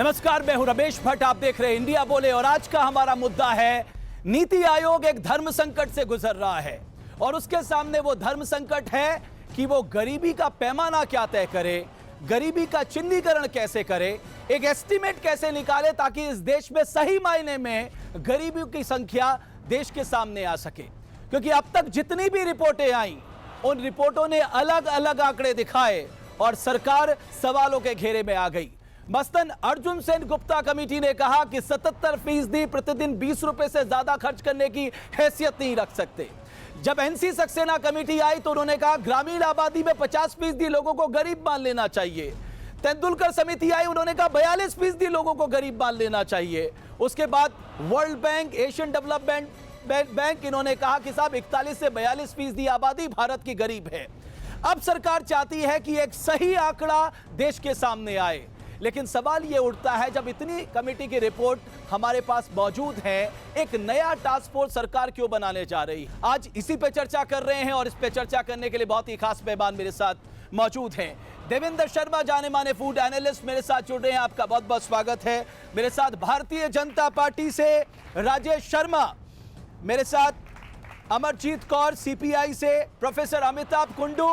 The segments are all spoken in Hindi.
नमस्कार, मैं हूं रमेश भट्ट। आप देख रहे हैं इंडिया बोले और आज का हमारा मुद्दा है नीति आयोग एक धर्म संकट से गुजर रहा है और उसके सामने वो धर्म संकट है कि वो गरीबी का पैमाना क्या तय करे, गरीबी का चिन्हीकरण कैसे करे, एक एस्टीमेट कैसे निकाले ताकि इस देश में सही मायने में गरीबी की संख्या देश के सामने आ सके। क्योंकि अब तक जितनी भी रिपोर्टें आई उन रिपोर्टों ने अलग अलग आंकड़े दिखाए और सरकार सवालों के घेरे में आ गई। मसलन अर्जुन सेन गुप्ता कमेटी ने कहा कि 77% प्रतिदिन 20 रुपए से ज्यादा खर्च करने की हैसियत नहीं रख सकते। जब एनसी सक्सेना कमेटी आई तो उन्होंने कहा ग्रामीण आबादी में 50% लोगों को गरीब मान लेना चाहिए। तेंदुलकर समिति आई, उन्होंने कहा 42% लोगों को गरीब मान लेना चाहिए। उसके बाद world bank, Asian development bank, इन्होंने कहा कि साहब 41 से 42% आबादी भारत की गरीब है। अब सरकार चाहती है कि एक सही आंकड़ा देश के सामने आए, लेकिन सवाल यह उठता है जब इतनी कमेटी की रिपोर्ट हमारे पास मौजूद है, एक नया टास्क फोर्स सरकार क्यों बनाने जा रही है? आज इसी पे चर्चा कर रहे हैं और इस पे चर्चा करने के लिए बहुत ही खास मेहमान मेरे साथ मौजूद हैं। देवेंद्र शर्मा, जाने माने फूड एनालिस्ट, मेरे साथ जुड़ रहे हैं। आपका बहुत बहुत स्वागत है। मेरे साथ भारतीय जनता पार्टी से राजेश शर्मा, मेरे साथ अमरजीत कौर सीपीआई से प्रोफेसर अमिताभ कुंडू।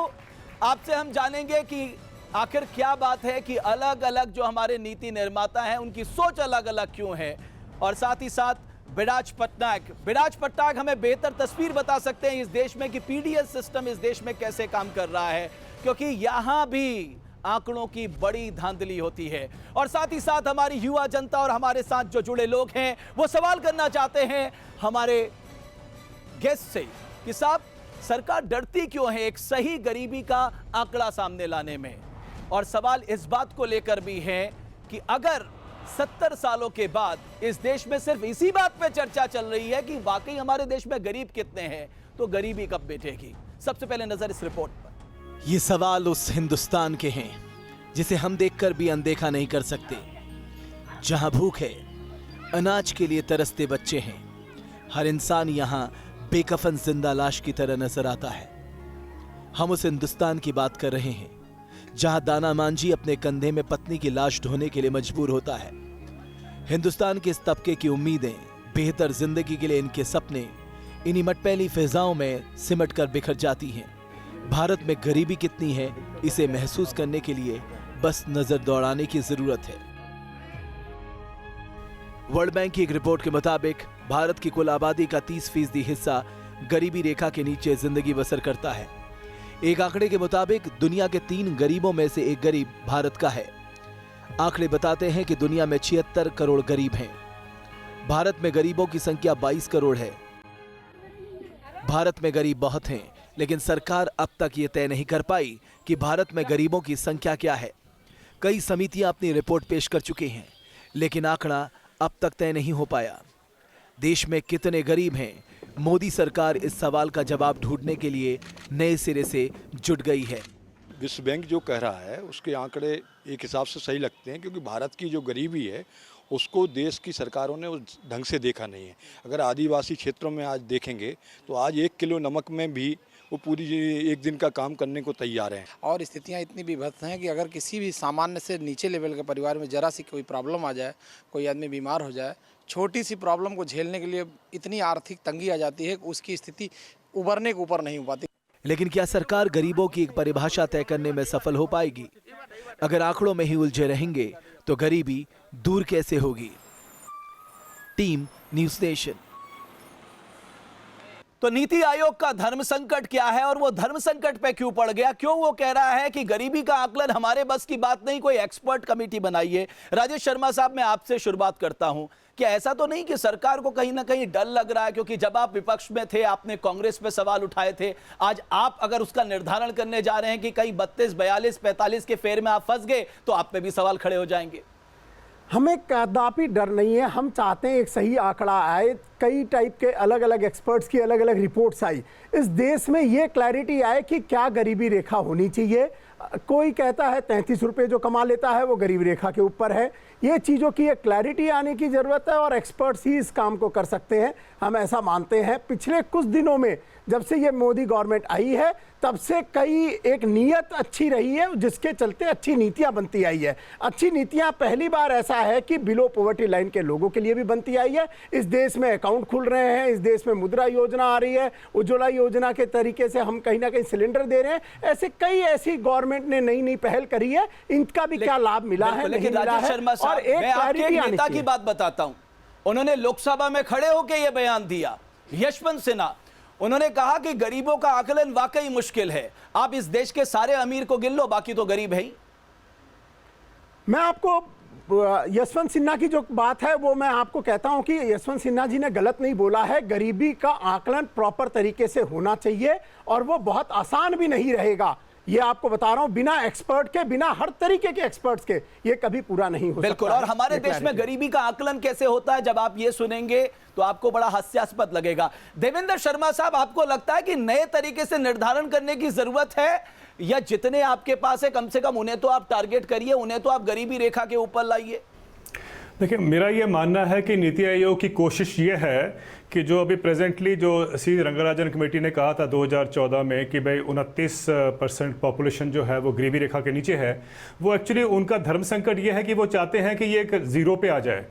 आपसे हम जानेंगे कि आखिर क्या बात है कि अलग अलग जो हमारे नीति निर्माता हैं उनकी सोच अलग अलग क्यों है, और साथ ही साथ विराज पटनायक हमें बेहतर तस्वीर बता सकते हैं इस देश में कि पीडीएस सिस्टम इस देश में कैसे काम कर रहा है, क्योंकि यहां भी आंकड़ों की बड़ी धांधली होती है। और साथ ही साथ हमारी युवा जनता और हमारे साथ जो जुड़े लोग हैं वो सवाल करना चाहते हैं हमारे गेस्ट से कि साहब सरकार डरती क्यों है एक सही गरीबी का आंकड़ा सामने लाने में। और सवाल इस बात को लेकर भी है कि अगर 70 सालों के बाद इस देश में सिर्फ इसी बात पे चर्चा चल रही है कि वाकई हमारे देश में गरीब कितने हैं, तो गरीबी कब मिटेगी? सबसे पहले नजर इस रिपोर्ट पर। ये सवाल उस हिंदुस्तान के हैं जिसे हम देखकर भी अनदेखा नहीं कर सकते, जहां भूख है, अनाज के लिए तरसते बच्चे हैं, हर इंसान यहां बेकफन जिंदा लाश की तरह नजर आता है। हम उस हिंदुस्तान की बात कर रहे हैं जहां दाना मांझी अपने कंधे में पत्नी की लाश ढोने के लिए मजबूर होता है। हिंदुस्तान के इस तबके की उम्मीदें, बेहतर जिंदगी के लिए इनके सपने इन्हीं मटमैली फिजाओं में सिमट कर बिखर जाती हैं। भारत में गरीबी कितनी है इसे महसूस करने के लिए बस नजर दौड़ाने की जरूरत है। वर्ल्ड बैंक की एक रिपोर्ट के मुताबिक भारत की कुल आबादी का 30% हिस्सा गरीबी रेखा के नीचे जिंदगी बसर करता है। एक आंकड़े के मुताबिक दुनिया के 3 गरीबों में से एक गरीब भारत का है। आंकड़े बताते हैं कि दुनिया में 76 करोड़ गरीब हैं। भारत में गरीबों की संख्या 22 करोड़ है। भारत में गरीब बहुत हैं, लेकिन सरकार अब तक ये तय नहीं कर पाई कि भारत में गरीबों की संख्या क्या है। कई समितियां अपनी रिपोर्ट पेश कर चुकी हैं, लेकिन आंकड़ा अब तक तय नहीं हो पाया। देश में कितने गरीब हैं, मोदी सरकार इस सवाल का जवाब ढूंढने के लिए नए सिरे से जुट गई है। विश्व बैंक जो कह रहा है उसके आंकड़े एक हिसाब से सही लगते हैं, क्योंकि भारत की जो गरीबी है उसको देश की सरकारों ने उस ढंग से देखा नहीं है। अगर आदिवासी क्षेत्रों में आज देखेंगे तो आज 1 किलो नमक में भी वो पूरी एक दिन का काम करने को तैयार हैं। और स्थितियां इतनी विभत्स हैं कि अगर किसी भी सामान्य से नीचे लेवल के परिवार में जरा सी कोई प्रॉब्लम आ जाए, कोई आदमी बीमार हो जाए, छोटी सी प्रॉब्लम को झेलने के लिए इतनी आर्थिक तंगी आ जाती है कि उसकी स्थिति उभरने के ऊपर नहीं हो पाती। लेकिन क्या सरकार गरीबों की एक परिभाषा तय करने में सफल हो पाएगी? अगर आंकड़ों में ही उलझे रहेंगे तो गरीबी दूर कैसे होगी? Team news nation. तो नीति आयोग का धर्म संकट क्या है और वो धर्म संकट पे क्यों पड़ गया? क्यों वो कह रहा है कि गरीबी का आकलन हमारे बस की बात नहीं, कोई एक्सपर्ट कमेटी बनाइए? राजेश शर्मा साहब, मैं आपसे शुरुआत करता हूं। क्या ऐसा तो नहीं कि सरकार को कहीं ना कहीं डर लग रहा है? क्योंकि जब आप विपक्ष में थे आपने कांग्रेस पे सवाल उठाए थे, आज आप अगर उसका निर्धारण करने जा रहे हैं कि कहीं 32, 42, 45 के फेर में आप फंस गए तो आप पे भी सवाल खड़े हो जाएंगे। हमें कदापि डर नहीं है। हम चाहते हैं एक सही आंकड़ा आए। कई टाइप के अलग अलग एक्सपर्ट्स की अलग अलग रिपोर्ट्स आई। इस देश में ये क्लैरिटी आए कि क्या गरीबी रेखा होनी चाहिए। कोई कहता है 33 रुपये जो कमा लेता है वो गरीब रेखा के ऊपर है, ये चीज़ों की एक क्लैरिटी आने की ज़रूरत है और एक्सपर्ट्स ही इस काम को कर सकते हैं, हम ऐसा मानते हैं। पिछले कुछ दिनों में जब से ये मोदी गवर्नमेंट आई है तब से कई एक नीयत अच्छी रही है जिसके चलते अच्छी नीतियां बनती आई है। अच्छी नीतियां पहली बार ऐसा है कि बिलो पॉवर्टी लाइन के लोगों के लिए भी बनती आई है। इस देश में अकाउंट खुल रहे हैं, इस देश में मुद्रा योजना आ रही है, उज्ज्वला योजना के तरीके से हम कहीं ना कहीं सिलेंडर दे रहे हैं। ऐसे कई ऐसी गवर्नमेंट ने नई नई पहल करी है, इनका भी क्या लाभ मिला है, नहीं मिला राजेश है। शर्मा साहब, और एक मैं आपके क्लैरिटी एक आनी नेता की चाहिए। बात बताता हूं, उन्होंने लोकसभा में खड़े होकर यह बयान दिया, यशवंत सिन्हा, उन्होंने कहा कि गरीबों का आकलन वाकई मुश्किल है। आप इस देश के सारे अमीर को गिन लो, बाकी तो गरीब है ही। मैं आपको यशवंत सिन्हा की जो बात है वो मैं आपको कहता हूं कि यशवंत सिन्हा जी ने गलत नहीं बोला है। गरीबी का आकलन प्रॉपर तरीके से होना चाहिए और वो बहुत आसान भी नहीं रहेगा। ये आपको बता रहा हूं, बिना एक्सपर्ट के, बिना हर तरीके के एक्सपर्ट्स के ये कभी पूरा नहीं हो सकता। बिल्कुल। और हमारे देश में गरीबी का आकलन कैसे होता है, जब आप ये सुनेंगे तो आपको बड़ा हास्यास्पद लगेगा। देवेंद्र शर्मा साहब, आपको लगता है कि नए तरीके से निर्धारण करने की जरूरत है, या जितने आपके पास है कम से कम उन्हें तो आप टारगेट करिए, उन्हें तो आप गरीबी रेखा के ऊपर लाइए? देखिए, मेरा ये मानना है कि नीति आयोग की कोशिश ये है कि जो अभी प्रेजेंटली जो सी रंगराजन कमेटी ने कहा था 2014 में कि भाई 29% पॉपुलेशन जो है वो गरीबी रेखा के नीचे है, वो एक्चुअली उनका धर्म संकट ये है कि वो चाहते हैं कि ये एक जीरो पे आ जाए।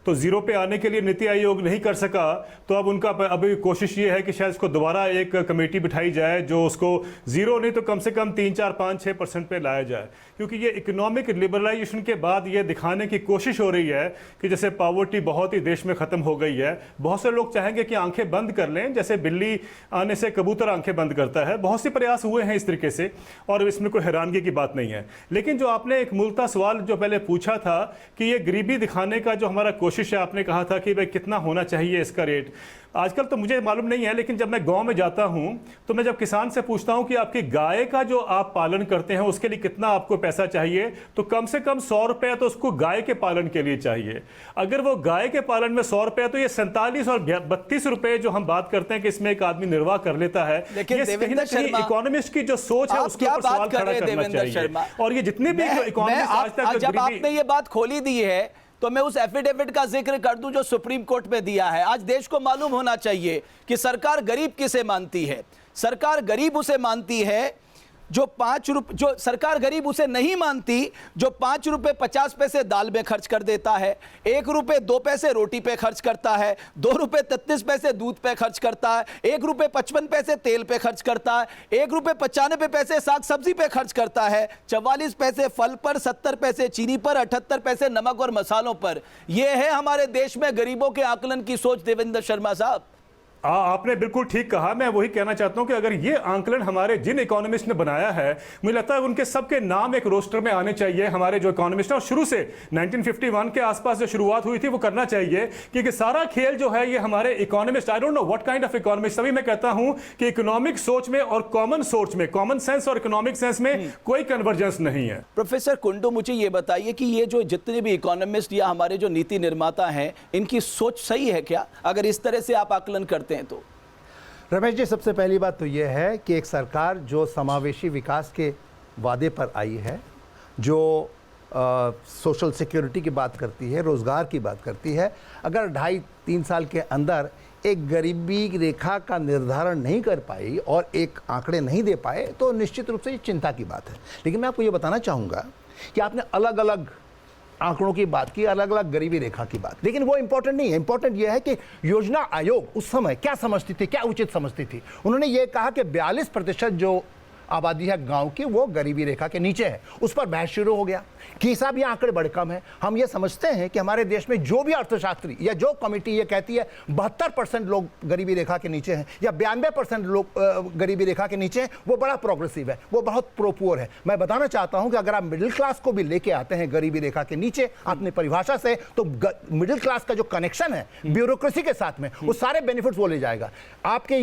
तो जीरो पे आने के लिए नीति आयोग नहीं कर सका, तो अब उनका अभी कोशिश ये है कि शायद इसको दोबारा एक कमेटी बिठाई जाए जो उसको जीरो नहीं तो कम से कम 3, 4, 5, 6% पे लाया जाए। क्योंकि ये इकोनॉमिक लिबरलाइजेशन के बाद ये दिखाने की कोशिश हो रही है कि जैसे पॉवर्टी बहुत ही देश में ख़त्म हो गई है। बहुत से लोग चाहेंगे कि आंखें बंद कर लें, जैसे बिल्ली आने से कबूतर आंखें बंद करता है। बहुत से प्रयास हुए हैं इस तरीके से और इसमें कोई हैरानगी की बात नहीं है। लेकिन जो आपने एक मूलतः सवाल जो पहले पूछा था कि ये गरीबी दिखाने का जो हमारा कोशिश है, आपने कहा था कि भाई कितना होना चाहिए इसका रेट, आजकल तो मुझे मालूम नहीं है, लेकिन जब मैं गांव में जाता हूं तो मैं जब किसान से पूछता हूं कि आपकी गाय का जो आप पालन करते हैं उसके लिए कितना आपको पैसा चाहिए, तो कम से कम 100 रुपये तो उसको गाय के पालन के लिए चाहिए। अगर वो गाय के पालन में 100 रुपये, तो ये 47 और 32 रुपये जो हम बात करते हैं कि इसमें एक आदमी निर्वाह कर लेता है, लेकिन देवेंद्र शर्मा, इकोनॉमिस्ट की जो सोच है उसके ऊपर सवाल खड़ा करना चाहिए। और ये जितने भी इकोनॉमिस्ट आज तक, जब आपने ये बात खोली दी है तो मैं उस एफिडेविट का जिक्र कर दूं जो सुप्रीम कोर्ट में दिया है। आज देश को मालूम होना चाहिए कि सरकार गरीब किसे मानती है। सरकार गरीब उसे मानती है जो 5 रुपये, जो सरकार गरीब उसे नहीं मानती जो 5 रुपये 50 पैसे दाल में खर्च कर देता है, 1 रुपये 2 पैसे रोटी पे खर्च करता है, 2 रुपये 33 पैसे दूध पे खर्च करता है, 1 रुपये 55 पैसे तेल पे खर्च करता है, 1 रुपये 95 पैसे साग सब्जी पे खर्च करता है, 44 पैसे फल पर, 70 पैसे चीनी पर, 78 पैसे नमक और मसालों पर। यह है हमारे देश में गरीबों के आकलन की सोच। देवेंद्र शर्मा साहब, आपने बिल्कुल ठीक कहा। मैं वही कहना चाहता हूं कि अगर ये आंकलन हमारे जिन इकोनॉमिस्ट ने बनाया है, मुझे लगता है उनके सबके नाम एक रोस्टर में आने चाहिए। हमारे जो इकोनॉमिस्ट हैं, और शुरू से 1951 के आसपास जो शुरुआत हुई थी वो करना चाहिए, क्योंकि सारा खेल जो है ये हमारे economist, I don't know what kind of economist, तभी मैं कहता हूं कि इकोनॉमिक सोच में और कॉमन सोच में, कॉमन सेंस और इकोनॉमिक सेंस में कोई कन्वर्जेंस नहीं है। प्रोफेसर कुंडू, मुझे ये बताइए कि ये जो जितने भी इकोनॉमिस्ट या हमारे जो नीति निर्माता हैं, इनकी सोच सही है क्या, अगर इस तरह से आप आकलन करते हैं तो? रमेश जी, सबसे पहली बात तो यह है कि एक सरकार जो समावेशी विकास के वादे पर आई है, जो सोशल सिक्योरिटी की बात करती है, रोज़गार की बात करती है, अगर 2.5-3 साल के अंदर एक गरीबी रेखा का निर्धारण नहीं कर पाई और एक आंकड़े नहीं दे पाए, तो निश्चित रूप से ये चिंता की बात है। लेकिन मैं आपको ये बताना चाहूँगा कि आपने अलग अलग आंकड़ों की बात की, अलग अलग गरीबी रेखा की बात, लेकिन वो इंपॉर्टेंट नहीं है। इंपॉर्टेंट यह है कि योजना आयोग उस समय क्या समझती थी, क्या उचित समझती थी। उन्होंने ये कहा कि 42% जो आबादी है गांव की वो गरीबी रेखा के नीचे है। उस पर बहस शुरू हो गया कि साहब ये आंकड़े बड़े कम हैं। हम ये समझते हैं कि हमारे देश में जो भी अर्थशास्त्री या जो कमेटी ये कहती है 72% लोग गरीबी रेखा के नीचे हैं या 92% लोग गरीबी रेखा के नीचे हैं, वो बड़ा प्रोग्रेसिव है, वो बहुत प्रोपुअर है। मैं बताना चाहता हूं कि अगर आप मिडिल क्लास को भी लेके आते हैं गरीबी रेखा के नीचे अपनी परिभाषा से, तो मिडिल क्लास का जो कनेक्शन है ब्यूरोक्रेसी के साथ में, वो सारे बेनिफिट्स वो ले जाएगा। आपके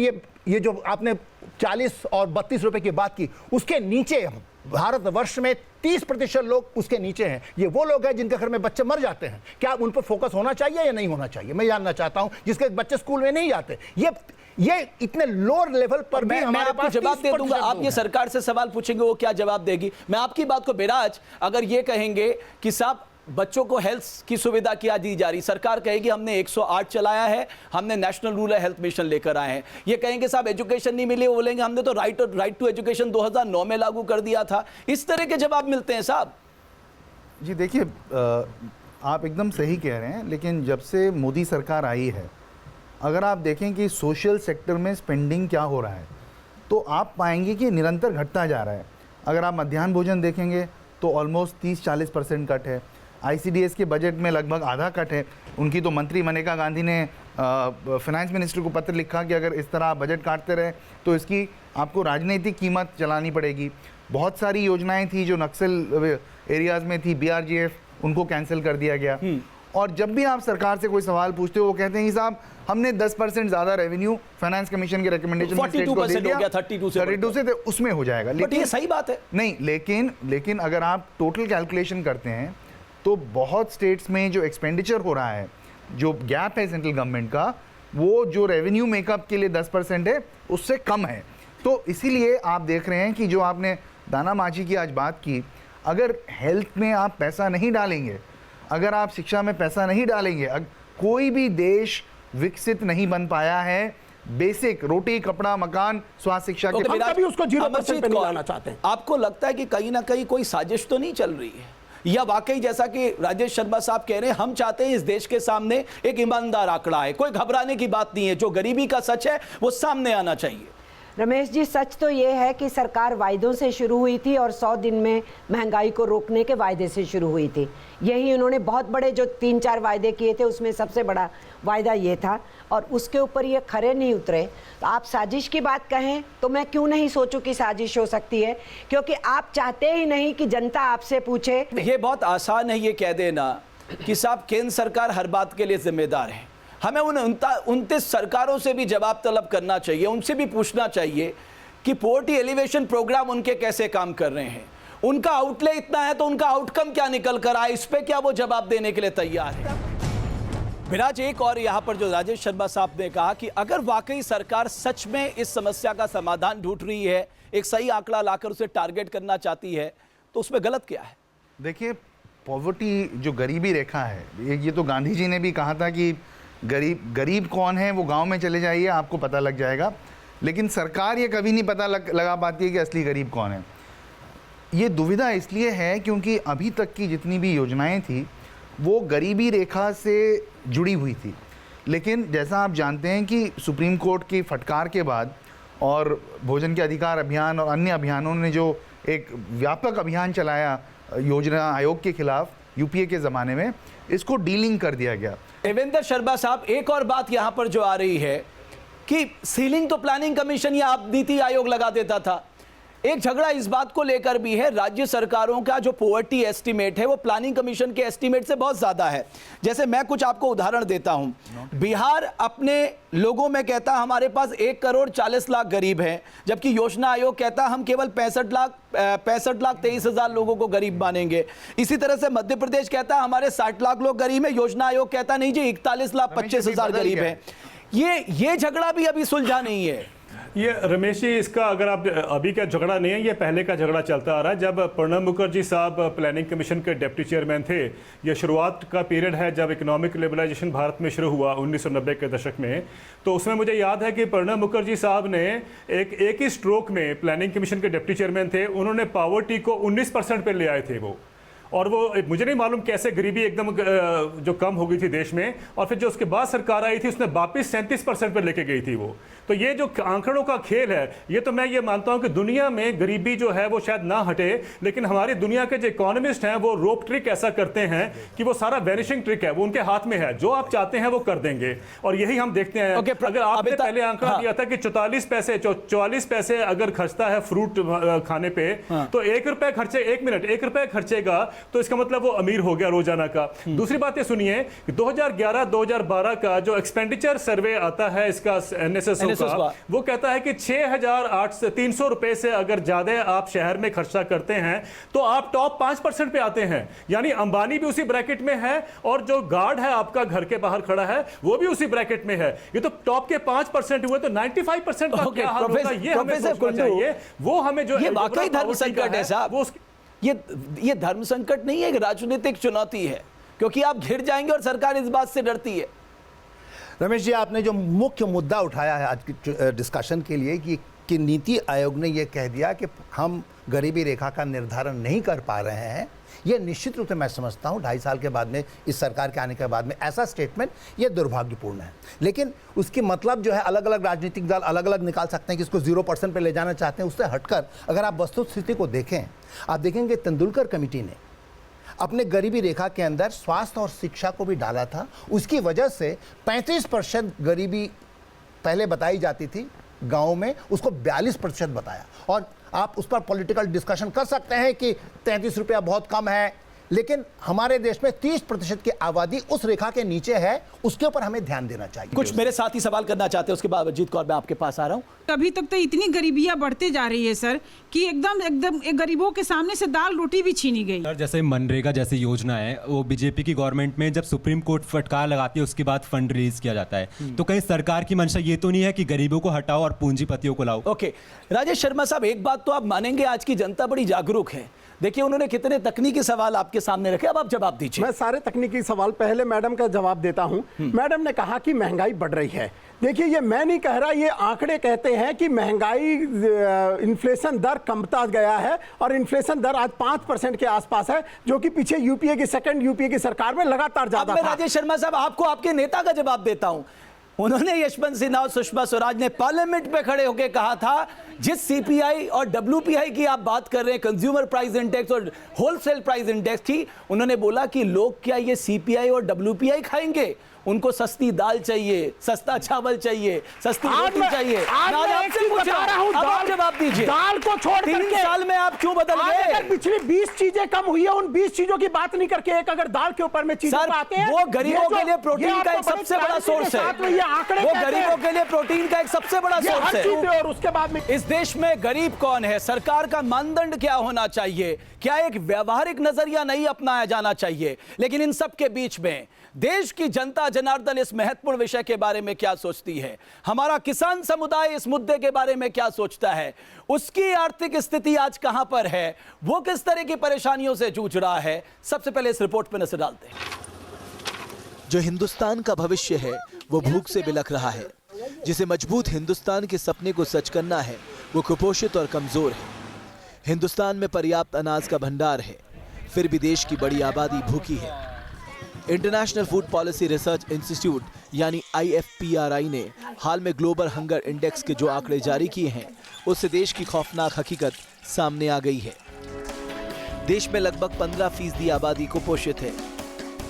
ये जो आपने 40 और 32 रुपए की बात की, उसके नीचे भारतवर्ष में 30% लोग उसके नीचे हैं। ये वो लोग हैं जिनके घर में बच्चे मर जाते हैं। क्या उन पर फोकस होना चाहिए या नहीं होना चाहिए, मैं जानना चाहता हूं। जिसके बच्चे स्कूल में नहीं जाते, ये इतने लोअर लेवल पर भी मैं आपको जवाब दे दूंगा। आप ये सरकार से सवाल पूछेंगे, वो क्या जवाब देगी। मैं आपकी बात को, बेराज, अगर ये कहेंगे कि साहब बच्चों को हेल्थ की सुविधा क्या दी जा रही? सरकार कहेगी हमने 108 चलाया है, हमने नेशनल रूरल हेल्थ मिशन लेकर आए हैं। ये कहेंगे साहब एजुकेशन नहीं मिली, वो बोलेंगे हमने तो राइट टू एजुकेशन 2009 में लागू कर दिया था। इस तरह के जवाब मिलते हैं साहब। जी देखिए, आप एकदम सही कह रहे हैं, लेकिन जब से मोदी सरकार आई है, अगर आप देखें कि सोशल सेक्टर में स्पेंडिंग क्या हो रहा है, तो आप पाएंगे कि निरंतर घटता जा रहा है। अगर आप मध्याह्न भोजन देखेंगे तो ऑलमोस्ट 30-40% कट है। आईसीडीएस के बजट में लगभग आधा कट है। उनकी तो मंत्री मनेका गांधी ने फाइनेंस मिनिस्टर को पत्र लिखा कि अगर इस तरह आप बजट काटते रहे तो इसकी आपको राजनीतिक कीमत चलानी पड़ेगी। बहुत सारी योजनाएं थी जो नक्सल एरियाज़ में थी, बीआरजीएफ, उनको कैंसिल कर दिया गया। और जब भी आप सरकार से कोई सवाल पूछते हो, वो कहते हैं कि साहब हमने 10% ज़्यादा रेवेन्यू फाइनेंस कमीशन के रिकमेंडेशन 42% हो गया, 32 से उसमें हो जाएगा। लेकिन ये सही बात है नहीं, लेकिन अगर आप टोटल कैलकुलेशन करते हैं तो बहुत स्टेट्स में जो एक्सपेंडिचर हो रहा है, जो गैप है सेंट्रल गवर्नमेंट का, वो जो रेवेन्यू मेकअप के लिए 10% है, उससे कम है। तो इसीलिए आप देख रहे हैं कि जो आपने दाना मांझी की आज बात की, अगर हेल्थ में आप पैसा नहीं डालेंगे, अगर आप शिक्षा में पैसा नहीं डालेंगे, कोई भी देश विकसित नहीं बन पाया है। बेसिक रोटी, कपड़ा, मकान, स्वास्थ्य, शिक्षा के हम कभी उसको 0% पे नहीं लाना चाहते हैं। आपको लगता है कि कहीं ना कहीं कोई साजिश तो नहीं चल रही है, या वाकई जैसा कि राजेश शर्मा साहब कह रहे हैं, हम चाहते हैं इस देश के सामने एक ईमानदार आंकड़ा है, कोई घबराने की बात नहीं है, जो गरीबी का सच है वो सामने आना चाहिए? रमेश जी, सच तो ये है कि सरकार वायदों से शुरू हुई थी और 100 दिन में महंगाई को रोकने के वायदे से शुरू हुई थी। यही उन्होंने बहुत बड़े जो 3-4 वायदे किए थे, उसमें सबसे बड़ा वायदा ये था, और उसके ऊपर ये खरे नहीं उतरे। तो आप साजिश की बात कहें तो मैं क्यों नहीं सोचूं कि साजिश हो सकती है, क्योंकि आप चाहते ही नहीं कि जनता आपसे पूछे। ये बहुत आसान है ये कह देना कि साहब केंद्र सरकार हर बात के लिए जिम्मेदार है। हमें उन 29 सरकारों से भी जवाब तलब करना चाहिए, उनसे भी पूछना चाहिए कि पोवर्टी एलिवेशन प्रोग्राम उनके कैसे काम कर रहे हैं। उनका आउटले इतना है तो उनका आउटकम क्या निकल कर आए, इस पे क्या वो जवाब देने के लिए तैयार है? विराज, एक और यहाँ पर जो राजेश शर्मा साहब ने कहा कि अगर वाकई सरकार सच में इस समस्या का समाधान ढूंढ रही है, एक सही आंकड़ा लाकर उसे टारगेट करना चाहती है, तो उसमें गलत क्या है? देखिए, पॉवर्टी जो गरीबी रेखा है, ये तो गांधी जी ने भी कहा था कि गरीब कौन है वो गांव में चले जाइए, आपको पता लग जाएगा। लेकिन सरकार ये कभी नहीं पता लगा पाती है कि असली गरीब कौन है। ये दुविधा इसलिए है क्योंकि अभी तक की जितनी भी योजनाएं थी वो गरीबी रेखा से जुड़ी हुई थी। लेकिन जैसा आप जानते हैं कि सुप्रीम कोर्ट की फटकार के बाद और भोजन के अधिकार अभियान और अन्य अभियानों ने जो एक व्यापक अभियान चलाया योजना आयोग के खिलाफ यूपीए के ज़माने में, इसको डीलिंग कर दिया गया। देवेंद्र शर्मा साहब, एक और बात यहां पर जो आ रही है कि सीलिंग तो प्लानिंग कमीशन या नीति आयोग लगा देता था। एक झगड़ा इस बात को लेकर भी है, राज्य सरकारों का जो पोवर्टी एस्टीमेट है वो प्लानिंग कमीशन के एस्टीमेट से बहुत ज्यादा है। जैसे मैं कुछ आपको उदाहरण देता हूं, बिहार अपने लोगों में कहता हमारे पास 1,40,00,000 गरीब हैं, जबकि योजना आयोग कहता हम केवल 65,23,000 लोगों को गरीब मानेंगे। इसी तरह से मध्य प्रदेश कहता हमारे 60 लाख लोग गरीब हैं, योजना आयोग कहता नहीं जी 41,25,000 गरीब हैं। ये झगड़ा भी अभी सुलझा नहीं है। ये रमेश जी, इसका अगर आप अभी का झगड़ा नहीं है, ये पहले का झगड़ा चलता आ रहा है। जब प्रणब मुखर्जी साहब प्लानिंग कमीशन के डिप्टी चेयरमैन थे, ये शुरुआत का पीरियड है जब इकोनॉमिक लिबरलाइजेशन भारत में शुरू हुआ 1990 के दशक में। तो उसमें मुझे याद है कि प्रणब मुखर्जी साहब ने एक ही स्ट्रोक में प्लानिंग कमीशन के डिप्टी चेयरमैन थे, उन्होंने पावर्टी को 19% पर ले आए थे वो। और वो मुझे नहीं मालूम कैसे गरीबी एकदम जो कम हो गई थी देश में, और फिर जो उसके बाद सरकार आई थी उसने वापिस 37% पर लेके गई थी वो। तो ये जो आंकड़ों का खेल है, ये तो मैं ये मानता हूं कि दुनिया में गरीबी जो है वो शायद ना हटे, लेकिन हमारी दुनिया के जो इकोनॉमिस्ट हैं वो रोप ट्रिक ऐसा करते हैं कि वो सारा वैनिशिंग ट्रिक है, वो उनके हाथ में है, जो आप चाहते हैं वो कर देंगे। और यही हम देखते हैं। अगर आपने पहले आंकड़ा दिया था कि 44 पैसे अगर खर्चता है फ्रूट खाने पे, तो 1 रुपए खर्चे, 1 मिनट 1 रुपए खर्चेगा, तो इसका मतलब वो अमीर हो गया रोजाना का। दूसरी बात ये सुनिए, 2011-2012 का जो एक्सपेंडिचर सर्वे आता है इसका एनएसएस का, वो कहता है कि 6,300 रुपए से अगर ज्यादा आप शहर में खर्चा करते हैं तो आप टॉप 5% पे आते हैं। यानी अंबानी भी उसी ब्रैकेट में है, और जो गार्ड है आपका घर के बाहर खड़ा है वो भी उसी ब्रैकेट में है। ये तो टॉप के 5% हुए, तो 95% का क्या हाल होगा, ये हमें सोचना चाहिए। वो हमें जो ये वाकई धर्म संकट है साहब। ये धर्म संकट नहीं है, एक राजनीतिक चुनौती है, क्योंकि आप घिर जाएंगे और सरकार इस बात से डरती है। रमेश जी, आपने जो मुख्य मुद्दा उठाया है आज की डिस्कशन के लिए कि नीति आयोग ने यह कह दिया कि हम गरीबी रेखा का निर्धारण नहीं कर पा रहे हैं, यह निश्चित रूप से मैं समझता हूं 2.5 साल के बाद में, इस सरकार के आने के बाद में ऐसा स्टेटमेंट यह दुर्भाग्यपूर्ण है। लेकिन उसकी मतलब जो है अलग अलग राजनीतिक दल अलग अलग निकाल सकते हैं कि इसको 0% पे ले जाना चाहते हैं। उससे हटकर अगर आप वस्तुस्थिति को देखें, आप देखेंगे तेंदुलकर कमेटी ने अपने गरीबी रेखा के अंदर स्वास्थ्य और शिक्षा को भी डाला था। उसकी वजह से 35% गरीबी पहले बताई जाती थी गाँव में, उसको 42% बताया। और आप उस पर पॉलिटिकल डिस्कशन कर सकते हैं कि 33 रुपया बहुत कम है, लेकिन हमारे देश में 30% की आबादी उस रेखा के नीचे है, उसके ऊपर हमें ध्यान देना चाहिए। कुछ मेरे साथी सवाल करना चाहते हैं, उसके बाद अजीत कौर मैं आपके पास आ रहा हूं। अभी तक तो इतनी गरीबियां बढ़ते जा रही है सर कि एकदम गरीबों के सामने से दाल रोटी भी छीनी गई। सर, जैसे मनरेगा जैसी योजना है, वो बीजेपी की गवर्नमेंट में जब सुप्रीम कोर्ट फटकार लगाती है उसके बाद फंड रिलीज किया जाता है, तो कहीं सरकार की मंशा ये तो नहीं है कि गरीबों को हटाओ और पूंजीपतियों को लाओ? ओके, राजेश शर्मा साहब, एक बात तो आप मानेंगे, आज की जनता बड़ी जागरूक है। देखिए उन्होंने कितने तकनीकी सवाल आपके सामने रखे, अब आप जवाब दीजिए। मैं सारे तकनीकी सवाल पहले मैडम का जवाब देता हूं। मैडम ने कहा कि महंगाई बढ़ रही है। देखिए ये मैं नहीं कह रहा, ये आंकड़े कहते हैं कि महंगाई इन्फ्लेशन दर कमता गया है और इन्फ्लेशन दर आज 5% के आसपास है, जो कि पीछे यूपीए की सेकंड यूपीए की सरकार में लगातार ज्यादा था। राजेश शर्मा साहब, आपको आपके नेता का जवाब देता हूं। उन्होंने यशवंत सिन्हा और सुषमा स्वराज ने पार्लियामेंट पे खड़े होकर कहा था, जिस सीपीआई और डब्ल्यूपीआई की आप बात कर रहे हैं, कंज्यूमर प्राइस इंडेक्स और होलसेल प्राइस इंडेक्स की, उन्होंने बोला कि लोग क्या ये सीपीआई और डब्ल्यूपीआई खाएंगे? उनको सस्ती दाल चाहिए, सस्ता चावल चाहिए, सस्ती रोटी चाहिए। आज मैं आपसे पूछ रहा हूं, आप जवाब दीजिए। दाल को छोड़ 3 साल में आप क्यों बदल गए? पिछली 20 चीजें कम हुई है, उन 20 चीजों की बात नहीं करके एक अगर दाल के ऊपर में चीजें आते हैं, वो गरीबों के लिए प्रोटीन का एक सबसे बड़ा सोर्स है। वो गरीबों के लिए प्रोटीन का एक सबसे बड़ा सोर्स है। और उसके बाद में इस देश में गरीब कौन है? सरकार का मानदंड क्या होना चाहिए? क्या एक व्यवहारिक नजरिया नहीं अपनाया जाना चाहिए? लेकिन इन सब के बीच में देश की जनता जनार्दन इस महत्वपूर्ण विषय के बारे में क्या सोचती है? हमारा किसान समुदाय इस मुद्दे के बारे में क्या सोचता है? उसकी आर्थिक स्थिति आज कहां पर है? वो किस तरह की परेशानियों से जूझ रहा है? सबसे पहले इस रिपोर्ट पर नजर डालते हैं। जो हिंदुस्तान का भविष्य है वो भूख से बिलख रहा है। जिसे मजबूत हिंदुस्तान के सपने को सच करना है वो कुपोषित और कमजोर है। हिंदुस्तान में पर्याप्त अनाज का भंडार है, फिर भी देश की बड़ी आबादी भूखी है। International food policy research institute यानी IFPRI ने हाल में ग्लोबल हंगर इंडेक्स के जो आंकड़े जारी किए हैं, उससे देश की खौफनाक हकीकत सामने आ गई है। देश में लगभग 15% आबादी कुपोषित है।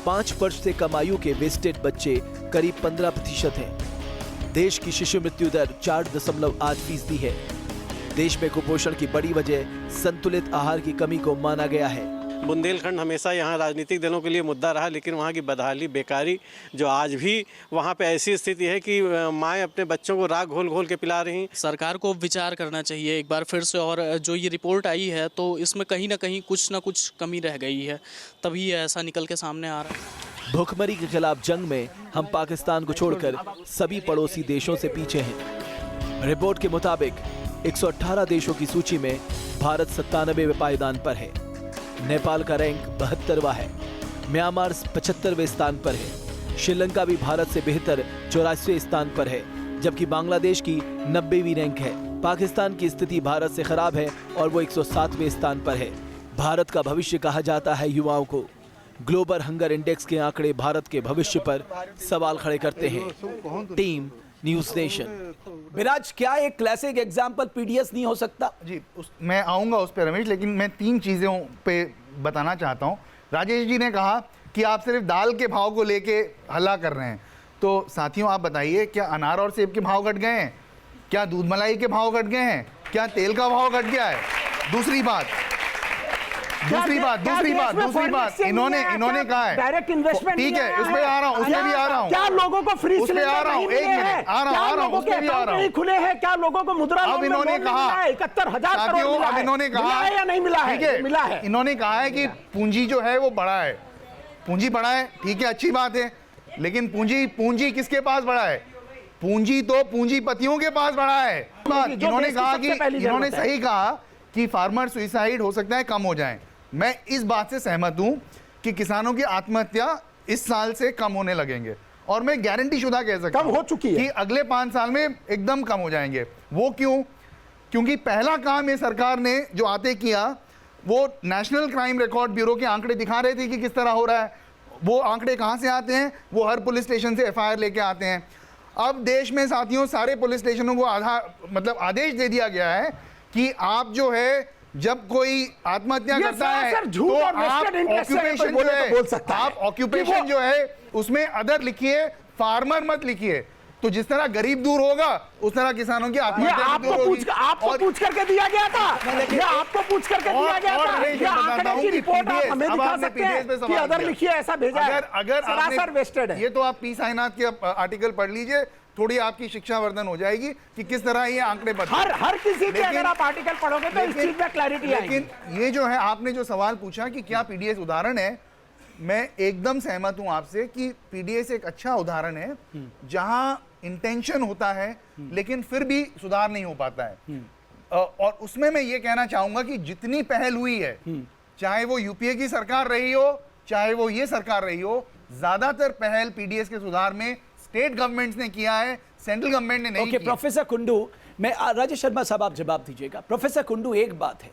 5 वर्ष से कम आयु के वेस्टेड बच्चे करीब 15% हैं। देश की शिशु मृत्यु दर 4.8% है। देश में कुपोषण की बड़ी वजह संतुलित आहार की कमी को माना गया है। बुंदेलखंड हमेशा यहाँ राजनीतिक दलों के लिए मुद्दा रहा, लेकिन वहाँ की बदहाली, बेकारी, जो आज भी वहाँ पे ऐसी स्थिति है कि माएँ अपने बच्चों को राख घोल घोल के पिला रही। सरकार को विचार करना चाहिए एक बार फिर से, और जो ये रिपोर्ट आई है तो इसमें कहीं ना कुछ कमी रह गई है, तभी ये ऐसा निकल के सामने आ रहा है। भूखमरी के खिलाफ जंग में हम पाकिस्तान को छोड़कर सभी पड़ोसी देशों से पीछे हैं। रिपोर्ट के मुताबिक 118 देशों की सूची में भारत 97वें पायदान पर है। नेपाल का रैंक 72वां है। म्यांमार 75वें स्थान पर है। श्रीलंका भी भारत से बेहतर 84वें स्थान पर है, जबकि बांग्लादेश की 90वीं रैंक है। पाकिस्तान की स्थिति भारत से खराब है और वो 107वें स्थान पर है। भारत का भविष्य कहा जाता है युवाओं को। ग्लोबल हंगर इंडेक्स के आंकड़े भारत के भविष्य पर सवाल खड़े करते हैं। Team news nation. विराज, क्या एक क्लासिक एग्जाम्पल पीडीएस नहीं हो सकता? जी, मैं आऊँगा उस पर रमेश, लेकिन मैं 3 चीज़ों पे बताना चाहता हूँ। राजेश जी ने कहा कि आप सिर्फ दाल के भाव को लेके हल्ला कर रहे हैं, तो साथियों आप बताइए, क्या अनार और सेब के भाव घट गए हैं? क्या दूध मलाई के भाव घट गए हैं? क्या तेल का भाव घट गया है? दूसरी बात इन्होंने कहा है डायरेक्ट इन्वेस्टमेंट, ठीक है, उसमें आ रहा हूँ, उसमें भी आ रहा हूँ। क्या लोगों को फ्री उसमें आ रहा हूँ, 1 मिनट आ रहा हूँ, उसमें भी आ रहा हूँ। खुले हैं क्या लोगों को? मुद्रा अब इन्होंने कहा 71,000 करोड़ अब इन्होंने कहा या नहीं मिला है? ठीक है, मिला है। इन्होंने कहा है कि पूंजी जो है वो बढ़ा है। पूंजी बढ़ा है, ठीक है, अच्छी बात है, लेकिन पूंजी किसके पास बढ़ा है? पूंजी तो पूंजीपतियों के पास बढ़ा है। इन्होंने कहा कि इन्होंने सही कहा कि फार्मर सुसाइड हो सकता है कम हो जाए, मैं इस बात से सहमत हूं कि किसानों की आत्महत्या इस साल से कम होने लगेंगे, और मैं गारंटी शुदा कह सकता हूं कम हो चुकी है कि अगले 5 साल में एकदम कम हो जाएंगे। वो क्यों? क्योंकि पहला काम ये सरकार ने जो आते किया, वो नेशनल क्राइम रिकॉर्ड ब्यूरो के आंकड़े दिखा रहे थे कि किस तरह हो रहा है। वो आंकड़े कहाँ से आते हैं? वो हर पुलिस स्टेशन से एफआईआर लेके आते हैं। अब देश में साथियों सारे पुलिस स्टेशनों को आदेश दे दिया गया है कि आप जो है जब कोई आत्महत्या करता है तो आप ऑक्यूपेशन जो है उसमें अदर लिखिए, फार्मर मत लिखिए। तो जिस तरह गरीब दूर होगा उस तरह किसानों की आत्महत्या आपको पूछ करके दिया गया था, ये आपको पूछ करके दिया गया था। ये आंकड़े की रिपोर्ट आप हमें दिखा सकते हैं कि अदर लिखिए ऐसा भेजा है। अगर सरासर वेस्टेड है। ये तो आप पी साईनाथ के आर्टिकल पढ़ लीजिए, थोड़ी आपकी शिक्षा वर्धन हो जाएगी कि किस तरह ये आंकड़े बदले। हर किसी के अगर आप आर्टिकल पढ़ोगे तो इस चीज में क्लैरिटी आएगी। लेकिन ये जो है आपने जो सवाल पूछा कि क्या पीडीएस उदाहरण है, मैं एकदम सहमत हूं आपसे कि पीडीएस एक अच्छा उदाहरण है जहां इंटेंशन होता है लेकिन फिर भी सुधार नहीं हो पाता है। और उसमें मैं ये कहना चाहूंगा कि जितनी पहल हुई है, चाहे वो यूपीए की सरकार रही हो चाहे वो ये सरकार रही हो, ज्यादातर पहल पीडीएस के सुधार में स्टेट गवर्नमेंट्स ने किया है, सेंट्रल गवर्नमेंट ने नहीं किया। प्रोफेसर कुंडू, मैं राजेश शर्मा साहब आप जवाब दीजिएगा। प्रोफेसर कुंडू, एक बात है,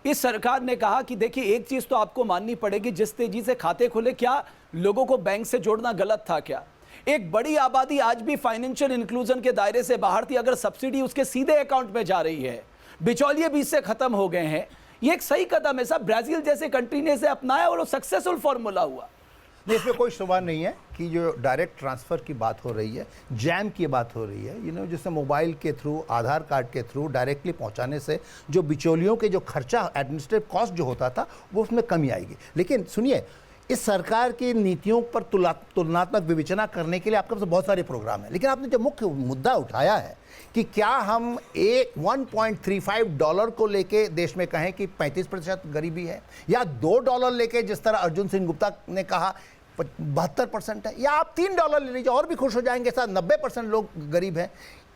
इस सरकार ने कहा कि देखिए एक चीज तो आपको माननी पड़ेगी, जिस तेजी से खाते खुले, क्या लोगों को बैंक से जोड़ना गलत था क्या? एक बड़ी आबादी आज भी फाइनेंशियल इंक्लूजन के दायरे से बाहर थी। अगर सब्सिडी उसके सीधे अकाउंट में जा रही है, बिचौलिए बीच से खत्म हो गए हैं, ये एक सही कदम है साहब। ब्राजील जैसे कंट्री ने इसे अपनाया और वो सक्सेसफुल फॉर्मूला हुआ। नहीं, इसमें कोई शुबा नहीं है कि जो डायरेक्ट ट्रांसफ़र की बात हो रही है, जैम की बात हो रही है, जिससे मोबाइल के थ्रू, आधार कार्ड के थ्रू डायरेक्टली पहुंचाने से जो बिचौलियों के जो खर्चा, एडमिनिस्ट्रेटिव कॉस्ट जो होता था, वो उसमें कमी आएगी। लेकिन सुनिए, इस सरकार की नीतियों पर तुलनात्मक विवेचना करने के लिए आपके पास बहुत सारे प्रोग्राम हैं, लेकिन आपने जो मुख्य मुद्दा उठाया है कि क्या हम $1.35 को लेके देश में कहें कि 35% गरीबी है, या $2 लेके जिस तरह अर्जुन सिंह गुप्ता ने कहा 72% है, या आप $3 ले लीजिए और भी खुश हो जाएंगे, साथ 90% लोग गरीब हैं।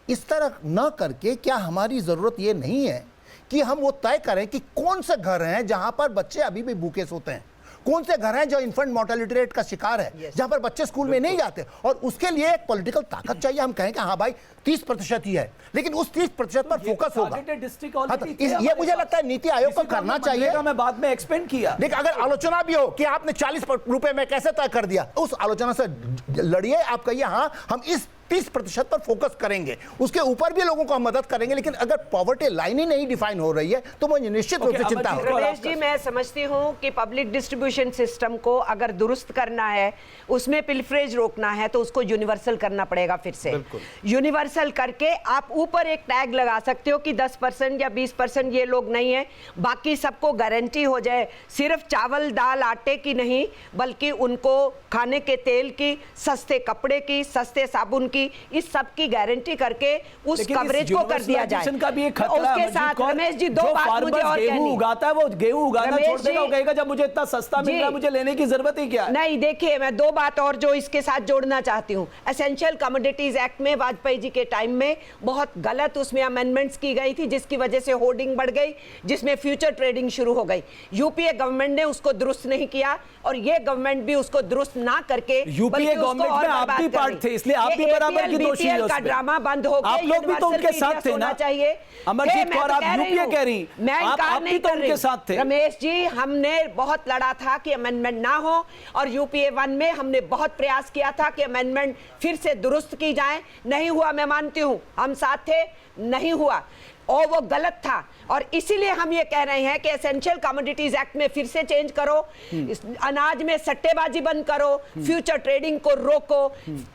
इस तरह न करके क्या हमारी ज़रूरत ये नहीं है कि हम वो तय करें कि कौन से घर हैं जहां पर बच्चे अभी भी भूखे सोते हैं, कौन से घर हैं जो इन्फेंट मोर्टेलिटी रेट का शिकार है, जहां पर बच्चे स्कूल में नहीं जाते, और उसके लिए एक पॉलिटिकल ताकत चाहिए। हम कहें कि हाँ भाई 30% ही है, लेकिन उस 30% पर फोकस होगा। ये मुझे लगता है नीति आयोग को करना चाहिए। मैं बाद में एक्सपेंड किया, लेकिन अगर आलोचना भी हो कि आपने 40 रुपए में कैसे तय कर दिया, उस आलोचना से लड़िए। आप कहिए हाँ हम इस 30% पर फोकस करेंगे, उसके ऊपर भी लोगों को हम मदद करेंगे। लेकिन अगर पॉवर्टी लाइन ही नहीं डिफाइन हो रही है तो मुझे निश्चित रूप से चिंता हो। रमेश जी, मैं समझती हूँ कि पब्लिक डिस्ट्रीब्यूशन सिस्टम को अगर दुरुस्त करना है, उसमें पिलफरेज रोकना है, तो उसको यूनिवर्सल करना पड़ेगा। फिर से यूनिवर्सल करके आप ऊपर एक टैग लगा सकते हो कि 10% या 20% ये लोग नहीं है, बाकी सबको गारंटी हो जाए, सिर्फ चावल दाल आटे की नहीं, बल्कि उनको खाने के तेल की, सस्ते कपड़े की, सस्ते साबुन की, इस सब की गारंटी करके उस कवरेज को कर दिया जाए। का भी एक खतरा उसके साथ रमेश जी दो बात मुझे और गेहूं उगाता है, वो गेहूं उगाना छोड़ देगा, वो कहेगा जब मुझे इतना सस्ता मिल रहा है मुझे लेने की जरूरत ही क्या है। नहीं, देखिए मैं दो बात और जो इसके साथ जोड़ना चाहती हूँ। एसेंशियल कमोडिटीज एक्ट में वाजपेयी जी के टाइम में बहुत गलत उसमें अमेंडमेंट्स की गई थी, जिसकी वजह से होर्डिंग बढ़ गई, जिसमें फ्यूचर ट्रेडिंग शुरू हो गई। यूपीए गवर्नमेंट ने उसको दुरुस्त नहीं किया, और ये गवर्नमेंट भी उसको दुरुस्त ना करके, यूपीए गवर्नमेंट में आप भी पार्ट थे, इसलिए आप भी बराबर की दोषी हैं उसमें। का ड्रामा बंद हो गया, आप लोग भी तो उनके साथ थे ना चाहिए। अमरजीत कौर, आप यूपीए कह रही, मैं इनकार नहीं कर रही। उनके साथ थे रमेश जी, हमने बहुत लड़ा था कि अमेंडमेंट ना हो, और यूपीए 1 में हमने बहुत प्रयास किया था कि अमेंडमेंट फिर से दुरुस्त की जाए। नहीं हुआ, मैं मानती हूं, हम साथ थे, नहीं हुआ और वो गलत था। और इसीलिए हम ये कह रहे हैं कि एसेंशियल कमोडिटीज एक्ट में फिर से चेंज करो, अनाज में सट्टेबाजी बंद करो, फ्यूचर ट्रेडिंग को रोको,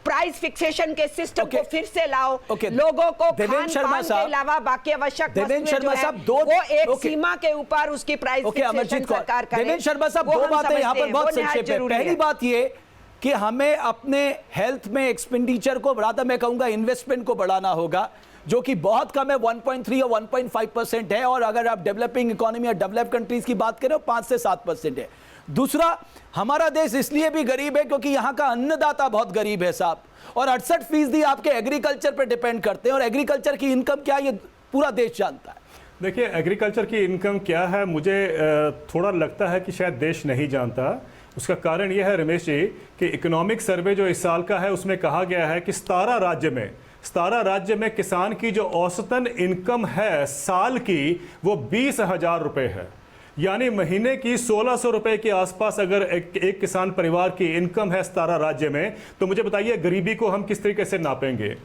प्राइस फिक्सेशन के सिस्टम को फिर से लाओ, लोगों को खान-पान के अलावा बाकी आवश्यक वस्तुएं जो है वो एक सीमा के ऊपर उसकी प्राइस फिक्सेशन सरकार करे। देवेंद्र शर्मा साहब, दो बातें यहाँ पर बहुत संक्षेप है। पहली बात ये कि हमें अपने हेल्थ में एक्सपेंडिचर को बढ़ाता, मैं कहूंगा इन्वेस्टमेंट को बढ़ाना होगा, जो कि बहुत कम है, 1.3 या 1.5% है, और अगर आप डेवलपिंग इकोनॉमी या डेवलप कंट्रीज की बात करें 5 से 7% है। दूसरा, हमारा देश इसलिए भी गरीब है क्योंकि यहाँ का अन्नदाता बहुत गरीब है साहब, और 68% आपके एग्रीकल्चर पर डिपेंड करते हैं, और एग्रीकल्चर की इनकम क्या है ये पूरा देश जानता है। देखिए, एग्रीकल्चर की इनकम क्या है, मुझे थोड़ा लगता है कि शायद देश नहीं जानता। उसका कारण यह है रमेश जी कि इकोनॉमिक सर्वे जो इस साल का है उसमें कहा गया है कि 17 राज्य में किसान की जो औसतन इनकम है साल की वो 20,000 रुपये है। यानी महीने की 1,600 रुपए के आसपास अगर एक किसान परिवार की इनकम है 17 राज्य में, तो मुझे बताइए गरीबी को हम किस तरीके से नापेंगे।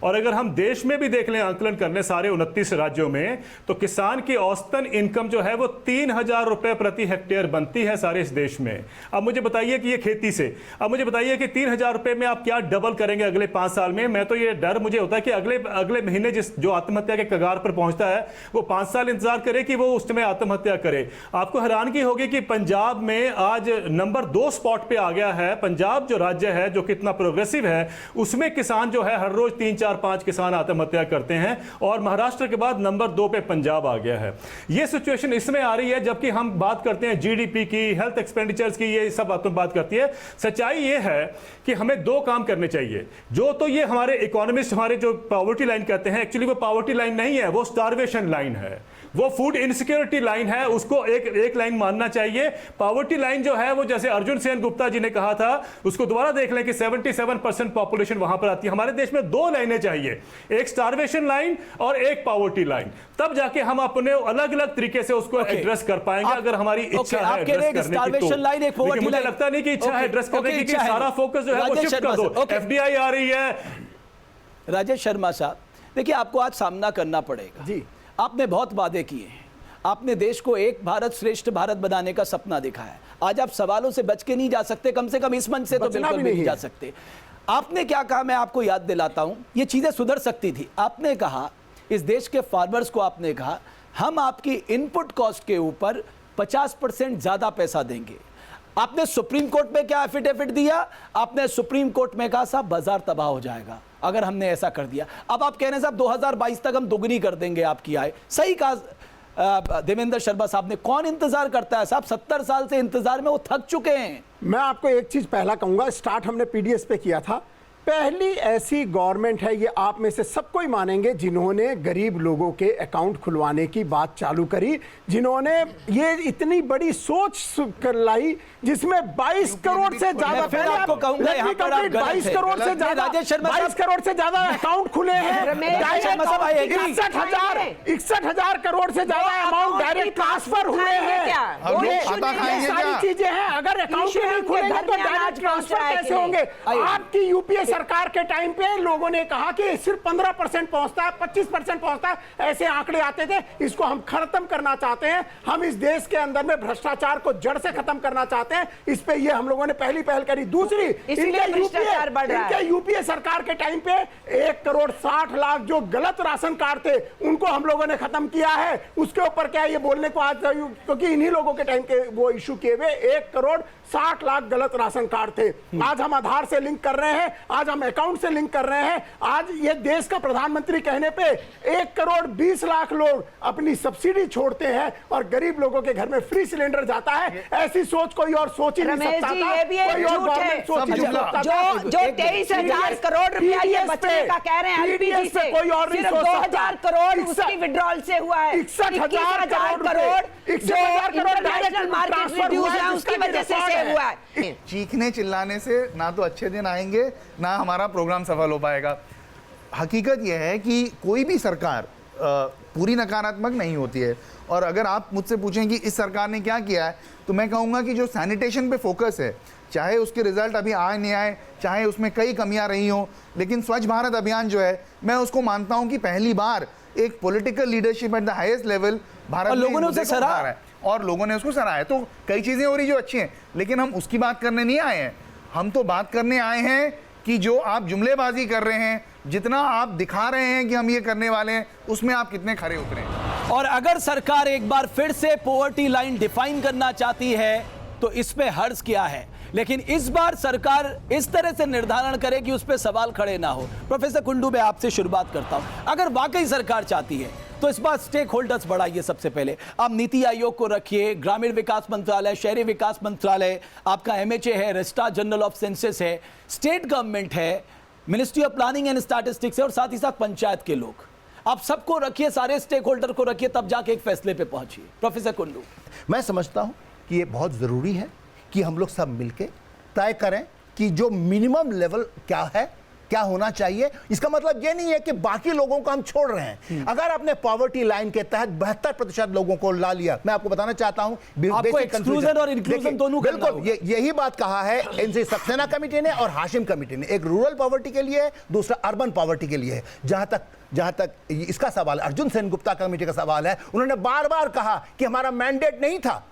और अगर हम देश में भी देख लें, आंकलन कर लें सारे 29 राज्यों में, तो किसान की औसतन इनकम जो है वो 3,000 रुपए प्रति हेक्टेयर बनती है सारे इस देश में। अब मुझे बताइए कि ये खेती से, अब मुझे बताइए कि 3,000 रुपए में आप क्या डबल करेंगे अगले 5 साल में। मैं तो ये डर मुझे होता है कि अगले महीने जो आत्महत्या के कगार पर पहुंचता है वो 5 साल इंतजार करे कि वो उस समय आत्महत्या करे। आपको हैरानगी होगी कि पंजाब में आज नंबर 2 स्पॉट पे आ गया है। पंजाब जो राज्य है जो कितना प्रोग्रेसिव है, उसमें किसान जो है हर रोज 3, 4, 5 किसान आत्महत्या करते हैं, और महाराष्ट्र के बाद नंबर 2 पे पंजाब आ गया है। ये सिचुएशन इसमें आ रही है जबकि हम बात करते हैं जीडीपी की, हेल्थ एक्सपेंडिचर्स की, ये सब बातों बात करती है। सच्चाई ये है कि हमें 2 काम करने चाहिए। जो तो ये हमारे इकोनॉमिस्ट हमारे जो पॉवर्टी लाइन कहते हैं, एक्चुअली वो पॉवर्टी लाइन नहीं है, वो स्टारवेशन लाइन है, वो फूड इनसिक्योरिटी लाइन है। उसको एक लाइन मानना चाहिए। पॉवर्टी लाइन जो है वो जैसे अर्जुन सेन गुप्ता जी ने कहा था, उसको दोबारा देख लें कि 77% पॉपुलेशन वहां पर आती है। हमारे देश में 2 लाइनें चाहिए, एक स्टारवेशन लाइन और एक पॉवर्टी लाइन, तब जाके हम अपने अलग अलग तरीके से उसको एड्रेस कर पाएंगे। अगर हमारी इच्छा है एड्रेस करने की, तो मुझे लगता नहीं कि इच्छा है एड्रेस करने की, सारा फोकस जो है वो शिफ्ट कर दो। एफडीआई आ रही है। राजेश शर्मा साहब, देखिए आपको आज सामना करना पड़ेगा जी। आपने बहुत वादे किए हैं, आपने देश को एक भारत श्रेष्ठ भारत बनाने का सपना देखा है। आज आप सवालों से बच के नहीं जा सकते, कम से कम इस मंच से तो बिल्कुल भी नहीं जा सकते। आपने क्या कहा, मैं आपको याद दिलाता हूं, ये चीजें सुधर सकती थी। आपने कहा इस देश के फार्मर्स को, आपने कहा हम आपकी इनपुट कॉस्ट के ऊपर 50% ज्यादा पैसा देंगे। आपने सुप्रीम कोर्ट में क्या एफिडेविट दिया? आपने सुप्रीम कोर्ट में कहा साहब बाजार तबाह हो जाएगा अगर हमने ऐसा कर दिया। अब आप कह रहे हैं साहब 2022 तक हम दोगुनी कर देंगे आपकी आय। सही कहा देवेंद्र शर्मा साहब ने। कौन इंतजार करता है साहब? 70 साल से इंतजार में वो थक चुके हैं। मैं आपको एक चीज पहला कहूंगा, स्टार्ट हमने पीडीएस पे किया था। पहली ऐसी गवर्नमेंट है, ये आप में से सबको ही मानेंगे, जिन्होंने गरीब लोगों के अकाउंट खुलवाने की बात चालू करी, जिन्होंने ये इतनी बड़ी सोच कर लाई जिसमें 22 करोड़ से ज्यादा, फिर आपको कहूंगा यहाँ पर आप 22 करोड़ से ज्यादा, राजेश शर्मा 22 करोड़ से ज्यादा अकाउंट खुले हैं। 61,000 करोड़ से ज्यादा अमाउंट डायरेक्ट ट्रांसफर हुए हैं। ये सारी चीजें हैं। अगर अकाउंट नहीं खुलेंगे तो डायरेक्ट ट्रांसफर कैसे होंगे? आपकी यूपीए सरकार के टाइम पे लोगों ने कहा कि सिर्फ 15% पहुंचता है, 25% पहुंचता है, ऐसे आंकड़े आते थे। इसको हम खत्म करना चाहते हैं। हम इस देश के अंदर में भ्रष्टाचार को जड़ से खत्म करना चाहते हैं। इस पे ये हम लोगों ने पहली पहल करी। दूसरी, इनके यूपीए सरकार के टाइम पे 1,60,00,000 जो गलत राशन कार्ड थे उनको हम लोगों ने खत्म किया है। उसके ऊपर क्या ये बोलने को आज, क्योंकि इन्हीं लोगों के टाइम के वो इशू किए हुए 1,60,00,000 गलत राशन कार्ड थे। आज हम आधार से लिंक कर रहे हैं, आज हम अकाउंट से लिंक कर रहे हैं। आज ये देश का प्रधानमंत्री कहने पे 1,20,00,000 लोग अपनी सब्सिडी छोड़ते हैं और गरीब लोगों के घर में फ्री सिलेंडर जाता है। ऐसी सोच कोई और सोच ही नहीं सकता था। ये भी एक झूठ है। जो 23,000 करोड़ रुपया ये बचने का कह रहे हैं एलपीजी से, कोई और नहीं सिर्फ सोच 2,000 करोड़ उसकी विड्रॉल से हुआ है। 61,000 करोड़ इंटरनेशनल मार्केट रिड्यूस है उसकी वजह से सेव हुआ है। चीखने चिल्लाने से ना तो अच्छे दिन आएंगे ना हमारा प्रोग्राम सफल हो पाएगा। हकीकत यह है कि कोई भी सरकार पूरी नकारात्मक नहीं होती है। और अगर आप मुझसे पूछें कि इस सरकार ने क्या किया है, तो मैं कहूँगा कि जो सैनिटेशन पे फोकस है, चाहे उसके रिजल्ट अभी आए नहीं आए, चाहे उसमें कई कमियां रही हों, लेकिन स्वच्छ भारत अभियान जो है, मैं उसको मानता हूं कि पहली बार एक political leadership at the highest level Bharat लोगों ने उसे सराहा है और लोगों ने उसको सराहा है। तो कई चीजें हो रही जो अच्छी हैं, लेकिन हम उसकी बात करने नहीं आए हैं। हम तो बात करने आए हैं कि जो आप जुमलेबाजी कर रहे हैं, जितना आप दिखा रहे हैं कि हम ये करने वाले हैं, उसमें आप कितने खरे उतरे। और अगर सरकार एक बार फिर से पॉवर्टी लाइन डिफाइन करना चाहती है तो इसमें हर्ज क्या है, लेकिन इस बार सरकार इस तरह से निर्धारण करे कि उस पर सवाल खड़े ना हो। प्रोफेसर कुंडू, मैं आपसे शुरुआत करता हूं। अगर वाकई सरकार चाहती है तो इस बार स्टेक होल्डर्स बढ़ाइए। सबसे पहले आप नीति आयोग को रखिए, ग्रामीण विकास मंत्रालय, शहरी विकास मंत्रालय, आपका एमएचए है, रजिस्ट्रार जनरल ऑफ सेंसस है, स्टेट गवर्नमेंट है, ministry of planning and statistics है, और साथ ही साथ पंचायत के लोग। आप सबको रखिए, सारे स्टेक होल्डर को रखिए, तब जाके एक फैसले पे पहुंचिए। प्रोफेसर कुल्लू, मैं समझता हूं कि ये बहुत ज़रूरी है कि हम लोग सब मिलके तय करें कि जो मिनिमम लेवल क्या है, क्या होना चाहिए। इसका मतलब ये नहीं है कि बाकी लोगों को हम छोड़ रहे हैं। अगर आपने पॉवर्टी लाइन के तहत 72% लोगों को ला लिया, मैं आपको बताना चाहता हूं, आपको एक्सक्लूजन और इंक्लूजन दोनों करना बिल्कुल यही बात कहा है एनसी सक्सेना कमेटी ने और हाशिम कमेटी ने। एक रूरल पॉवर्टी के लिए है, दूसरा अर्बन पॉवर्टी के लिए है। जहां तक इसका सवाल, अर्जुन सेन गुप्ता कमेटी का सवाल है, उन्होंने बार बार कहा कि हमारा मैंडेट नहीं था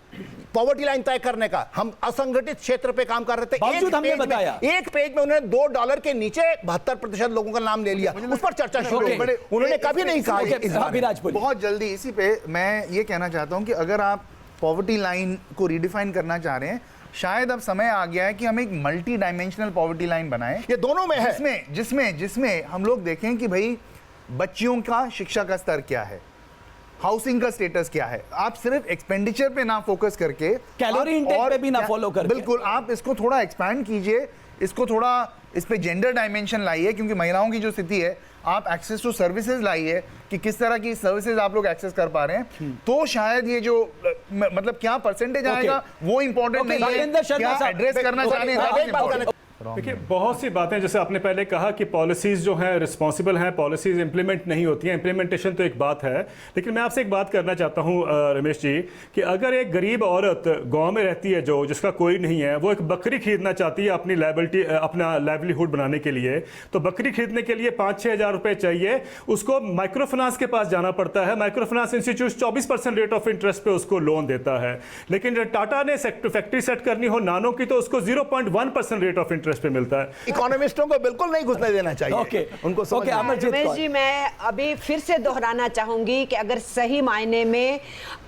पॉवर्टी लाइन तय करने का, हम असंगठित क्षेत्र पे काम कर रहे थे। एक पेज में उन्होंने $2 के नीचे 72% लोगों का नाम ले लिया, उस पर चर्चा शुरू हो गई। उन्होंने कभी नहीं कहा। बहुत जल्दी इसी पे मैं ये कहना चाहता हूं कि अगर आप पॉवर्टी लाइन को रिडिफाइन करना चाह रहे हैं, शायद अब समय आ गया है कि हम एक मल्टी डायमेंशनल पॉवर्टी लाइन बनाएं। ये दोनों में है, जिसमें हम लोग देखें कि भाई बच्चियों का शिक्षा का स्तर क्या है, हाउसिंग का स्टेटस क्या है। आप सिर्फ एक्सपेंडिचर पे ना फोकस करके, कैलोरी इंटेक पे भी ना फॉलो करके, बिल्कुल आप इसको थोड़ा एक्सपैंड कीजिए, इसको थोड़ा इस पे जेंडर डायमेंशन लाइए, क्योंकि महिलाओं की जो स्थिति है, आप एक्सेस टू सर्विसेज लाइए कि किस तरह की सर्विसेज आप लोग एक्सेस कर पा रहे हैं। तो शायद ये जो मतलब क्या परसेंटेज आएगा वो इंपॉर्टेंट नहीं है, क्या एड्रेस करना चाह रहे हैं। देखिए, बहुत सी बातें, जैसे आपने पहले कहा कि पॉलिसीज जो हैं रिस्पॉन्सिबल हैं, पॉलिसीज इंप्लीमेंट नहीं होती हैं। इंप्लीमेंटेशन तो एक बात है, लेकिन मैं आपसे एक बात करना चाहता हूं रमेश जी, कि अगर एक गरीब औरत गांव में रहती है जो जिसका कोई नहीं है, वो एक बकरी खरीदना चाहती है अपनी अपना लाइवलीहुड बनाने के लिए, तो बकरी खरीदने के लिए 5-6 हज़ार रुपये चाहिए, उसको माइक्रो फाइनेंस के पास जाना पड़ता है। Micro finance institute 24% rate of interest पे उसको लोन देता है। लेकिन टाटा ने फैक्ट्री सेट करनी हो नानो की, तो उसको 0.1% रेट ऑफ पे मिलता है। इकोनॉमिस्टों को बिल्कुल नहीं घुसने देना चाहिए। उनको रमेश जी, मैं अभी फिर से दोहराना चाहूंगी कि अगर सही मायने में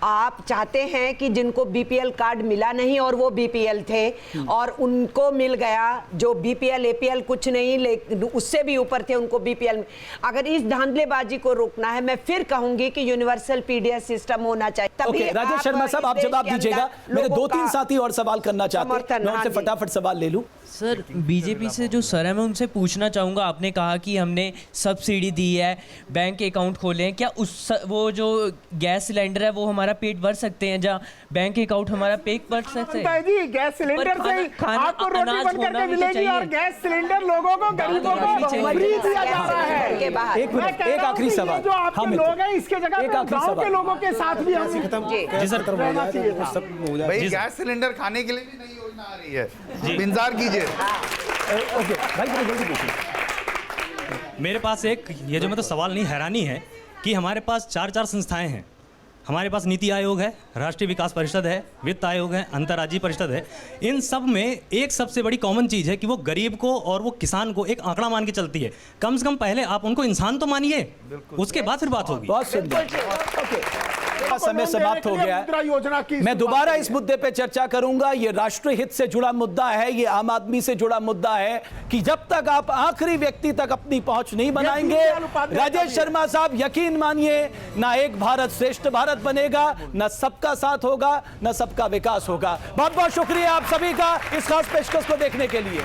आप चाहते हैं कि जिनको बीपीएल कार्ड मिला नहीं और वो बीपीएल थे और उनको मिल गया, जो बीपीएल एपीएल कुछ नहीं लेकिन उससे भी ऊपर थे, उनको बीपीएल, अगर इस धांधलेबाजी को रोकना है, मैं फिर कहूंगी कि यूनिवर्सल पीडीएस सिस्टम होना चाहिए। तभी राजेश शर्मा साहब, आप जवाब दीजिएगा। मेरे 2-3 साथी और सवाल करना चाहते हैं, मैं उनसे फटाफट सवाल ले लूं। सर, बीजेपी से जो सर है, मैं उनसे पूछना चाहूँगा, आपने कहा कि हमने सब्सिडी दी है, बैंक अकाउंट खोले हैं, क्या वो जो गैस सिलेंडर है वो हमारा पेट भर सकते हैं, जहाँ बैंक अकाउंट हमारा पेट भर सकते हैं? जी, गैस सिलेंडर से आपको रोटी बन करके मिलेगी और गैस सिलेंडर लोगों को, गरीबों को फ्री दिया जा रहा है। एक आखिरी सवाल, जो आपके लोग हैं, इसके जगह गांव के लोगों के साथ भी हम भाई गैस सिलेंडर खाने के लिए भी नई योजना आ रही है, इंतजार कीजिए। ओके भाई, जल्दी पूछिए। मेरे पास एक ये जो मतलब सवाल नहीं, हैरानी है कि हमारे पास 4 संस्थाएं हैं। हमारे पास नीति आयोग है, राष्ट्रीय विकास परिषद है, वित्त आयोग है, अंतर्राज्यीय परिषद है। इन सब में एक सबसे बड़ी कॉमन चीज़ है कि वो गरीब को और वो किसान को एक आंकड़ा मान के चलती है। कम से कम पहले आप उनको इंसान तो मानिए, उसके बाद फिर बात होगी। बहुत सुंदर। समय समाप्त हो गया है। मैं दोबारा इस मुद्दे पे चर्चा करूंगा। ये राष्ट्रीय हित से जुड़ा मुद्दा है, ये आम आदमी से जुड़ा मुद्दा है कि जब तक आप आखिरी व्यक्ति तक अपनी पहुंच नहीं बनाएंगे, राजेश शर्मा साहब, यकीन मानिए, ना एक भारत श्रेष्ठ भारत बनेगा, ना सबका साथ होगा, ना सबका विकास होगा। बहुत बहुत शुक्रिया आप सभी का इस खास पेशकश को देखने के लिए।